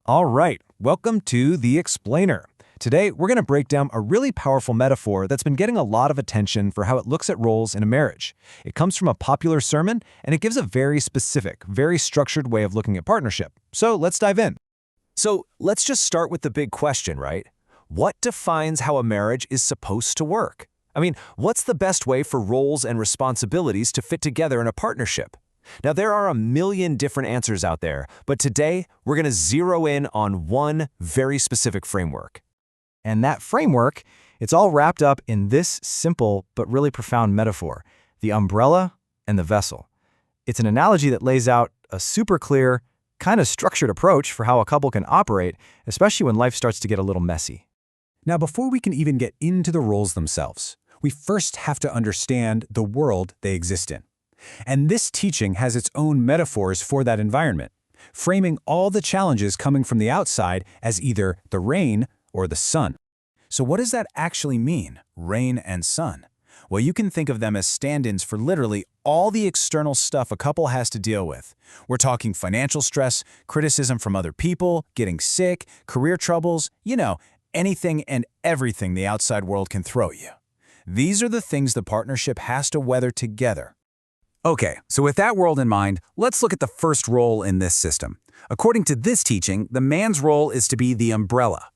All right, welcome to The Explainer. Today, we're going to break down a really powerful metaphor that's been getting a lot of attention for how it looks at roles in a marriage. It comes from a popular sermon, and it gives a very specific, very structured way of looking at partnership. So let's dive in. So let's just start with the big question, right? What defines how a marriage is supposed to work? I mean, what's the best way for roles and responsibilities to fit together in a partnership? Now, there are a million different answers out there, but today we're going to zero in on one very specific framework. And that framework, it's all wrapped up in this simple but really profound metaphor, the umbrella and the vessel. It's an analogy that lays out a super clear, kind of structured approach for how a couple can operate, especially when life starts to get a little messy. Now, before we can even get into the roles themselves, we first have to understand the world they exist in. And this teaching has its own metaphors for that environment, framing all the challenges coming from the outside as either the rain or the sun. So what does that actually mean, rain and sun? Well, you can think of them as stand-ins for literally all the external stuff a couple has to deal with. We're talking financial stress, criticism from other people, getting sick, career troubles, anything and everything the outside world can throw you. These are the things the partnership has to weather together. Okay, so with that world in mind, let's look at the first role in this system. According to this teaching, the man's role is to be the umbrella.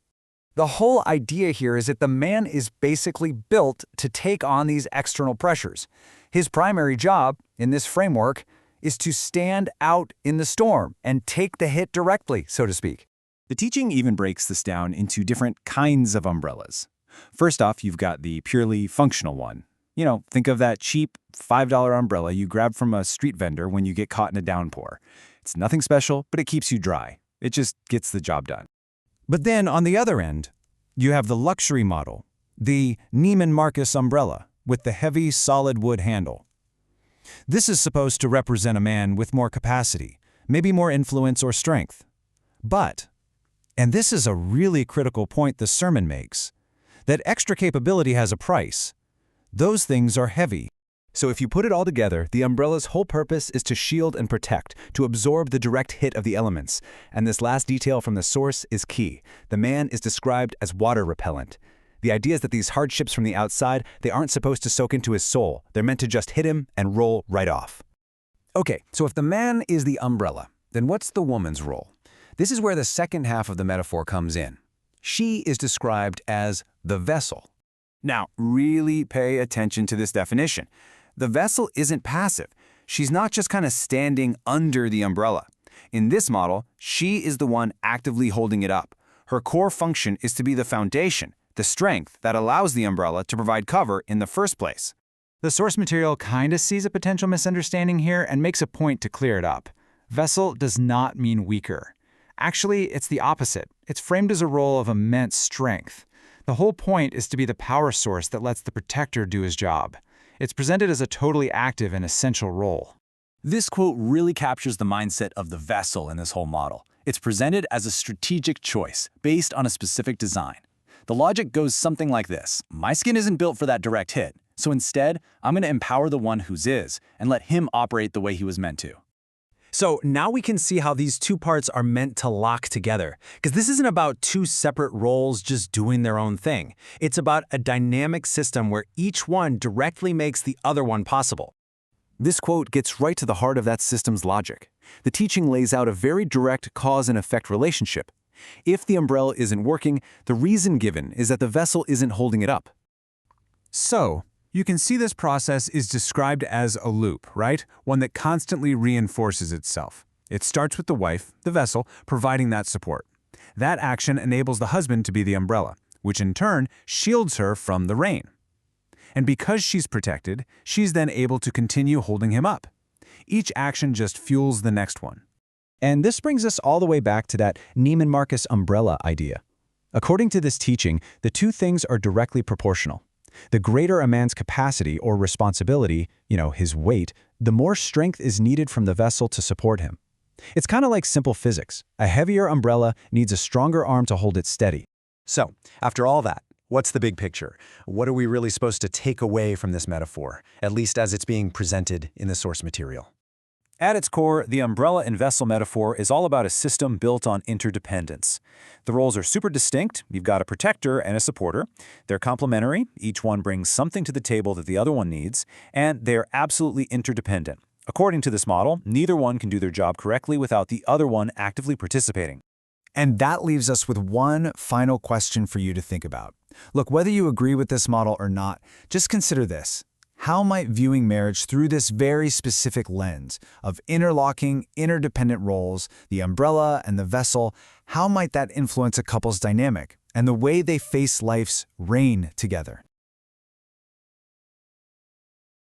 The whole idea here is that the man is basically built to take on these external pressures. His primary job, in this framework, is to stand out in the storm and take the hit directly, so to speak. The teaching even breaks this down into different kinds of umbrellas. First off, you've got the purely functional one. Think of that cheap $5 umbrella you grab from a street vendor when you get caught in a downpour. It's nothing special, but it keeps you dry. It just gets the job done. But then on the other end, you have the luxury model, the Neiman Marcus umbrella with the heavy solid wood handle. This is supposed to represent a man with more capacity, maybe more influence or strength. But, and this is a really critical point the sermon makes, that extra capability has a price. Those things are heavy. So if you put it all together, the umbrella's whole purpose is to shield and protect, to absorb the direct hit of the elements. And this last detail from the source is key. The man is described as water repellent. The idea is that these hardships from the outside, they aren't supposed to soak into his soul. They're meant to just hit him and roll right off. Okay, so if the man is the umbrella, then what's the woman's role? This is where the second half of the metaphor comes in. She is described as the vessel. Now, really pay attention to this definition. The vessel isn't passive. She's not just kind of standing under the umbrella. In this model, she is the one actively holding it up. Her core function is to be the foundation, the strength that allows the umbrella to provide cover in the first place. The source material kind of sees a potential misunderstanding here and makes a point to clear it up. Vessel does not mean weaker. Actually, it's the opposite. It's framed as a role of immense strength. The whole point is to be the power source that lets the protector do his job. It's presented as a totally active and essential role. This quote really captures the mindset of the vessel in this whole model. It's presented as a strategic choice based on a specific design. The logic goes something like this. My skin isn't built for that direct hit, so instead, I'm going to empower the one whose is and let him operate the way he was meant to. So now we can see how these two parts are meant to lock together, because this isn't about two separate roles just doing their own thing. It's about a dynamic system where each one directly makes the other one possible. This quote gets right to the heart of that system's logic. The teaching lays out a very direct cause and effect relationship. If the umbrella isn't working, the reason given is that the vessel isn't holding it up. So, you can see this process is described as a loop, right? One that constantly reinforces itself. It starts with the wife, the vessel, providing that support. That action enables the husband to be the umbrella, which in turn shields her from the rain. And because she's protected, she's then able to continue holding him up. Each action just fuels the next one. And this brings us all the way back to that Neiman Marcus umbrella idea. According to this teaching, the two things are directly proportional. The greater a man's capacity or responsibility, his weight, the more strength is needed from the vessel to support him. It's kind of like simple physics. A heavier umbrella needs a stronger arm to hold it steady. So, after all that, what's the big picture? What are we really supposed to take away from this metaphor, at least as it's being presented in the source material? At its core, the umbrella and vessel metaphor is all about a system built on interdependence. The roles are super distinct. You've got a protector and a supporter. They're complementary. Each one brings something to the table that the other one needs, and they're absolutely interdependent. According to this model, neither one can do their job correctly without the other one actively participating. And that leaves us with one final question for you to think about. Look, whether you agree with this model or not, just consider this. How might viewing marriage through this very specific lens of interlocking, interdependent roles, the umbrella and the vessel, how might that influence a couple's dynamic and the way they face life's reign together?